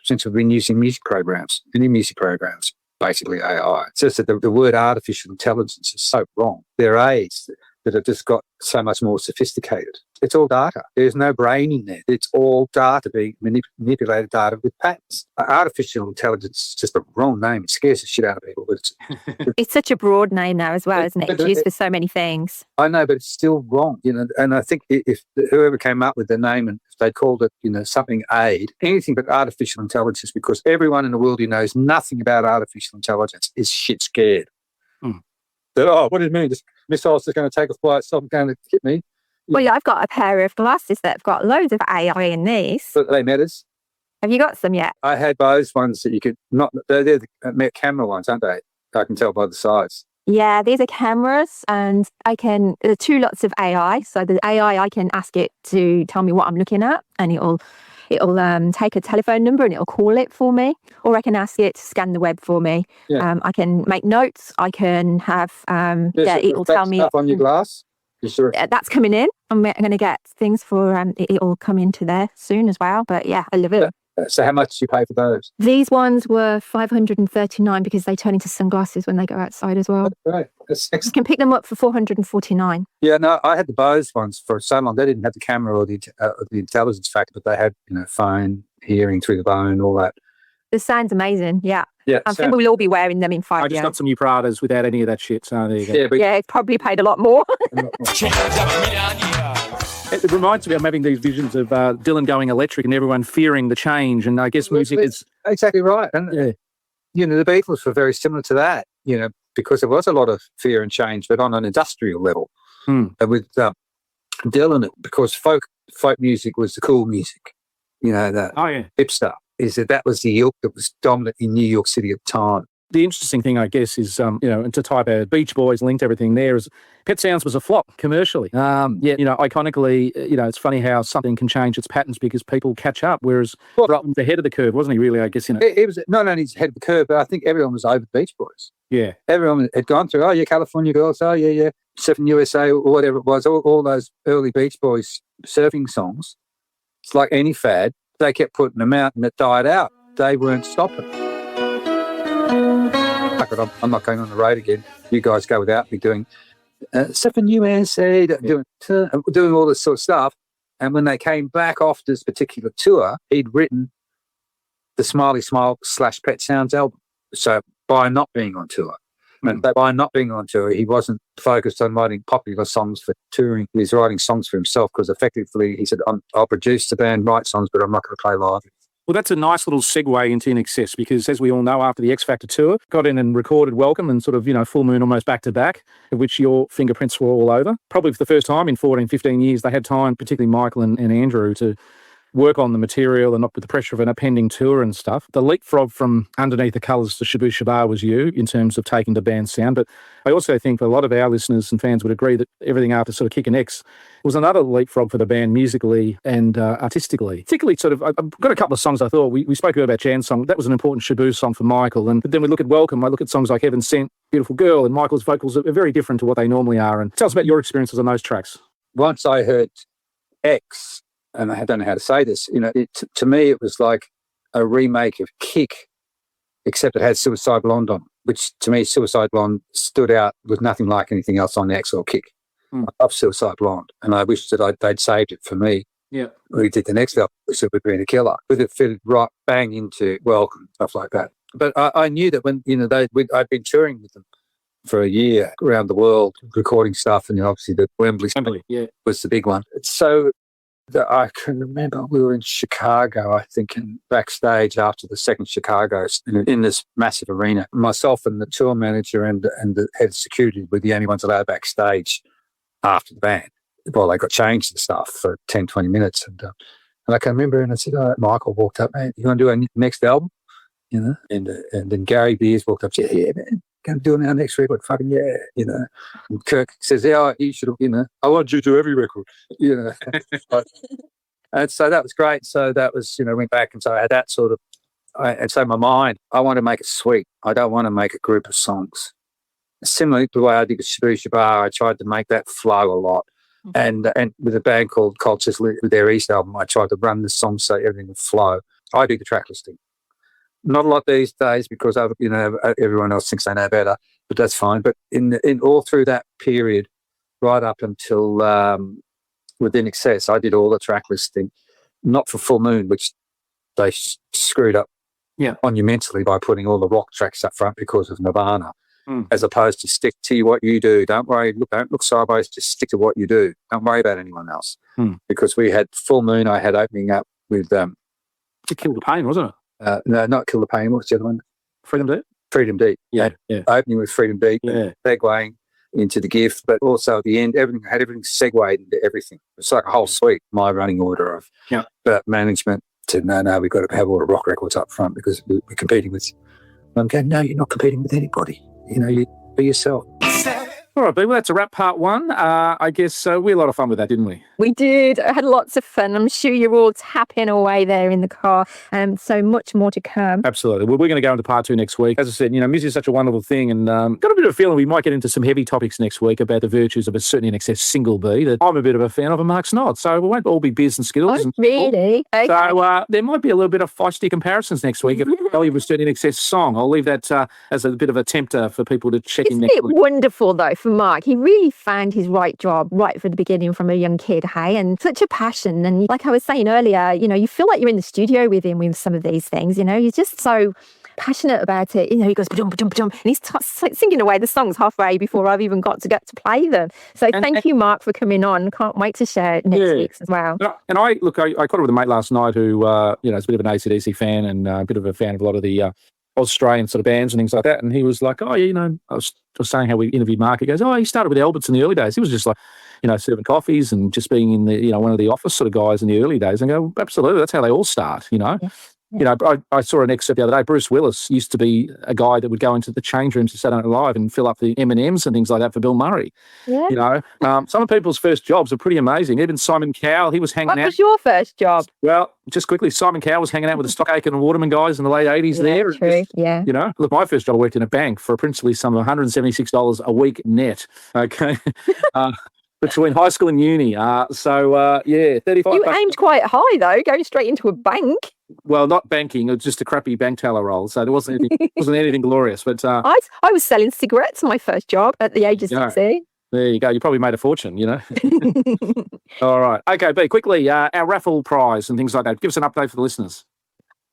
since we've been using music programs, any music programs. Basically AI. It's just that the word artificial intelligence is so wrong. There are aids that have just got so much more sophisticated. It's all data. There's no brain in there. It's all data being manipulated data with patterns. Artificial intelligence is just a wrong name. It scares the shit out of people. But it's such a broad name now as well, isn't it? It's used for so many things. I know, but it's still wrong. And I think if whoever came up with the name and if they called it, something aid, anything but artificial intelligence, because everyone in the world who knows nothing about artificial intelligence is shit scared. That, what do you mean? This missile's just going to take a flight, so I'm going to hit me. Well, yeah, I've got a pair of glasses that have got loads of AI in these. But are they metas? Have you got some yet? I had those ones that you could not. They're the camera ones, aren't they? I can tell by the size. Yeah, these are cameras, and there are two lots of AI. So the AI, I can ask it to tell me what I'm looking at, and it'll take a telephone number and it'll call it for me, or I can ask it to scan the web for me. Yeah. I can make notes. I can have it'll tell me stuff on your glass. That's coming in. I'm going to get things for it'll come into there soon as well. But yeah, I love it. So how much do you pay for those? These ones were $539 because they turn into sunglasses when they go outside as well. Right. You can pick them up for $449. Yeah, no, I had the Bose ones for so long. They didn't have the camera or the intelligence factor, but they had, phone, hearing through the bone, all that. The sound's amazing. Yeah. Yeah. I think we'll all be wearing them in 5 I years. just got some new Pradas without any of that shit. So there you go. Yeah, it's probably paid a lot more. It reminds me, I'm having these visions of Dylan going electric and everyone fearing the change. And I guess music is exactly right. And the Beatles were very similar to that. Because there was a lot of fear and change, but on an industrial level. And with Dylan, because folk music was the cool music. The hip stuff. Is that was the ilk that was dominant in New York City at the time. The interesting thing, I guess, is, and to type out Beach Boys linked everything there, is Pet Sounds was a flop commercially. Iconically, it's funny how something can change its patterns because people catch up, whereas Rutt was ahead of the curve, wasn't he, really, I guess, It was not only ahead of the curve, but I think everyone was over the Beach Boys. Yeah. Everyone had gone through, California Girls, Surfing USA, or whatever it was, all those early Beach Boys surfing songs. It's like any fad. They kept putting them out and it died out. They weren't stopping. I'm not going on the road again. You guys go without me doing Surfing USA, doing all this sort of stuff. And when they came back off this particular tour, he'd written the Smiley Smile / Pet Sounds album. So by not being on tour, he wasn't focused on writing popular songs for touring. He was writing songs for himself because effectively he said, I'll produce the band, write songs, but I'm not going to play live. Well, that's a nice little segue into INXS because, as we all know, after the X Factor tour, got in and recorded Welcome and sort of, Full Moon almost back to back, of which your fingerprints were all over. Probably for the first time in 14, 15 years, they had time, particularly Michael and Andrew, to work on the material and not with the pressure of an pending tour and stuff. The leapfrog from Underneath the Colours to Shabu Shabar was you in terms of taking the band's sound. But I also think a lot of our listeners and fans would agree that everything after sort of Kick and X was another leapfrog for the band musically and artistically. Particularly I've got a couple of songs I thought, we spoke about Jan's song. That was an important Shabu song for Michael. But then we look at Welcome, I look at songs like Heaven Sent, Beautiful Girl, and Michael's vocals are very different to what they normally are. And tell us about your experiences on those tracks. Once I heard X, and I don't know how to say this, to me it was like a remake of Kick, except it had Suicide Blonde on, which to me Suicide Blonde stood out with nothing like anything else on X or Kick. I love Suicide Blonde, and I wish that they'd saved it for me. Yeah, we did the next album, which would have been a killer, but it fitted right bang into Welcome, stuff like that. But I knew that when I'd been touring with them for a year around the world, recording stuff, and obviously the Wembley was the big one. So I can remember we were in Chicago, I think, and backstage after the second Chicago in this massive arena. Myself and the tour manager and the head of security were the only ones allowed backstage after the band. Well, they got changed and stuff for 10, 20 minutes. And I can remember, and I said, Michael walked up, man, you want to do our next album? And then Gary Beers walked up and said, yeah, man, going to do it our next record, fucking yeah, And Kirk says, yeah, you should, I want you to do every record, And so that was great. So that was, went back, and so I had that sort of, and so my mind, I want to make it sweet. I don't want to make a group of songs. Similarly to the way I did with Shabu Shabar, I tried to make that flow a lot. And with a band called Cultures, with their East album, I tried to run the songs so everything would flow. I do the track listing. Not a lot these days because everyone else thinks they know better, but that's fine. But in all through that period, right up until with INXS, I did all the track listing, not for Full Moon, which they screwed up monumentally by putting all the rock tracks up front because of Nirvana, as opposed to stick to what you do. Don't worry, don't look sideways, just stick to what you do. Don't worry about anyone else. Because we had Full Moon, I had opening up with To Kill the Pain, wasn't it? No, not Kill the Pain. What's the other one? Freedom Deep? Freedom Deep. Yeah. Opening with Freedom Deep, segueing into The Gift, but also at the end, everything segued into everything. It's like a whole suite, my running order of management, said, no, we've got to have all the rock records up front because we're competing with. And I'm going, no, you're not competing with anybody. You be yourself. All right, B, well, that's a wrap part one. I guess we had a lot of fun with that, didn't we? We did. I had lots of fun. I'm sure you're all tapping away there in the car. So much more to come. Absolutely. Well, we're going to go into part 2 next week. As I said, music is such a wonderful thing, and got a bit of a feeling we might get into some heavy topics next week about the virtues of a certain INXS single B that I'm a bit of a fan of, and Mark's not. So we won't all be beers and skittles. Oh, really? Okay. So there might be a little bit of feisty comparisons next week of value of a certain INXS song. I'll leave that as a bit of a tempter for people to check in next Isn't week. it wonderful, though, for Mark? He really found his right job right from the beginning from a young kid, hey? And such a passion. And like I was saying earlier, you feel like you're in the studio with him with some of these things, He's just so passionate about it. He goes, ba-dum, ba-dum, ba-dum, and he's singing away the songs halfway before I've even got to play them. So thank you, Mark, for coming on. Can't wait to share it next week as well. And I caught up with a mate last night who, is a bit of an AC/DC fan and a bit of a fan of a lot of the Australian sort of bands and things like that. And he was like, I was saying how we interviewed Mark. He goes, he started with Alberts in the early days. He was just like, serving coffees and just being in the, one of the office sort of guys in the early days. And I go, absolutely, that's how they all start, Yeah. I saw an excerpt the other day. Bruce Willis used to be a guy that would go into the change rooms of Saturday Night Live and fill up the M&Ms and things like that for Bill Murray. Yeah. Some of people's first jobs are pretty amazing. Even Simon Cowell, he was hanging out. What was your first job? Well, just quickly, Simon Cowell was hanging out with the Stockaken and Waterman guys in the late 80s there. True. Yeah. Look, my first job I worked in a bank for a princely sum of $176 a week net. Okay. Between high school and uni. 35. You aimed quite high, though, going straight into a bank. Well, not banking. It was just a crappy bank teller role. So there wasn't anything glorious. But I was selling cigarettes my first job at the age of 16. There you go. You probably made a fortune, All right. Okay, B, quickly, our raffle prize and things like that. Give us an update for the listeners.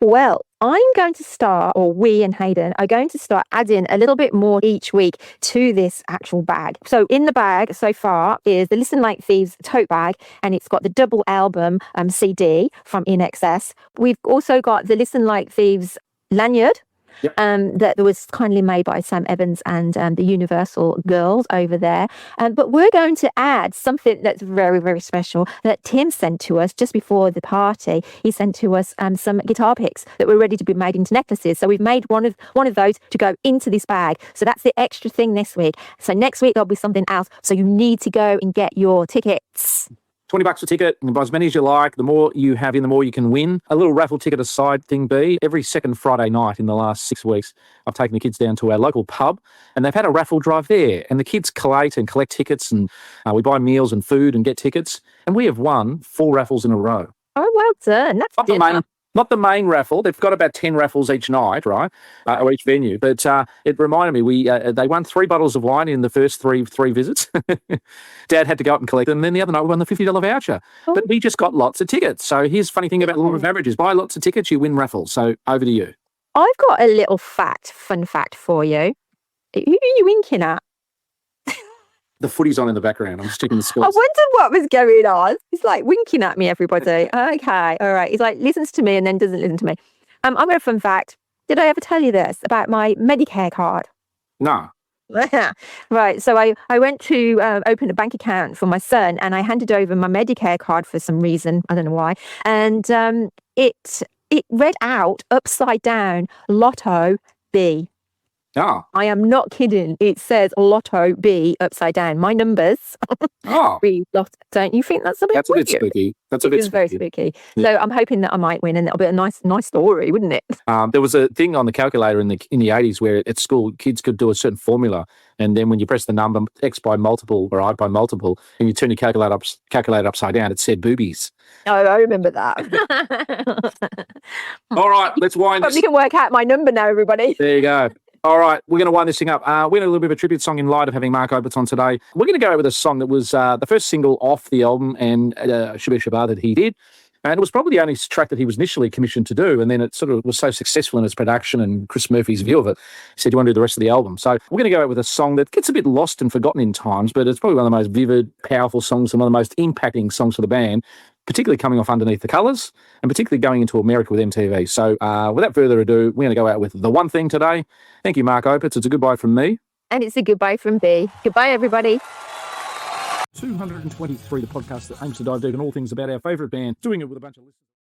Well, I'm going to start, or we and Hayden are going to start adding a little bit more each week to this actual bag. So in the bag so far is the Listen Like Thieves tote bag, and it's got the double album CD from INXS. We've also got the Listen Like Thieves lanyard. Yep. That was kindly made by Sam Evans and the Universal girls over there. But we're going to add something that's very, very special that Tim sent to us just before the party. He sent to us some guitar picks that were ready to be made into necklaces. So we've made one of those to go into this bag. So that's the extra thing this week. So next week there'll be something else. So you need to go and get your tickets. $20 a ticket. You can buy as many as you like. The more you have in, the more you can win. A little raffle ticket aside thing B. Every second Friday night in the last 6 weeks, I've taken the kids down to our local pub and they've had a raffle drive there. And the kids collate and collect tickets and we buy meals and food and get tickets. And we have won 4 raffles in a row. Oh, well done. That's Not the main raffle. They've got about 10 raffles each night, right? Or each venue. But it reminded me, they won 3 bottles of wine in the first three visits. Dad had to go up and collect them. And then the other night we won the $50 voucher. Oh. But we just got lots of tickets. So here's the funny thing about law of averages. Buy lots of tickets, you win raffles. So over to you. I've got a little fun fact for you. Who are you winking at? The footy's on in the background. I'm sticking the scores. I wondered what was going on. He's like winking at me, everybody. Okay, all right. He's like, listens to me and then doesn't listen to me. I've got a fun fact. Did I ever tell you this about my Medicare card? No. Right. So I went to open a bank account for my son and I handed over my Medicare card for some reason. I don't know why. And it read out upside down Lotto B. Oh. I am not kidding. It says Lotto B upside down. My numbers. Read Lotto. Don't you think that's a bit That's weird? A bit spooky. That's a bit spooky. Very spooky. Yeah. So I'm hoping that I might win and it'll be a nice story, wouldn't it? There was a thing on the calculator in the 80s where at school kids could do a certain formula, and then when you press the number X by multiple or I by multiple, and you turn your calculator upside down, it said boobies. Oh, I remember that. All right, let's wind this. You can work out my number now, everybody. There you go. All right, we're going to wind this thing up. We're going to do a little bit of a tribute song in light of having Mark Oberts on today. We're going to go with a song that was the first single off the album and Shabir Shabar that he did. And it was probably the only track that he was initially commissioned to do. And then it sort of was so successful in its production and Chris Murphy's view of it, he said, you want to do the rest of the album? So we're going to go out with a song that gets a bit lost and forgotten in times, but it's probably one of the most vivid, powerful songs and one of the most impacting songs for the band, particularly coming off Underneath the Colours and particularly going into America with MTV. So without further ado, we're going to go out with The One Thing today. Thank you, Mark Oberts. It's a goodbye from me. And it's a goodbye from B. Goodbye, everybody. 223, the podcast that aims to dive deep in all things about our favourite band, doing it with a bunch of listeners.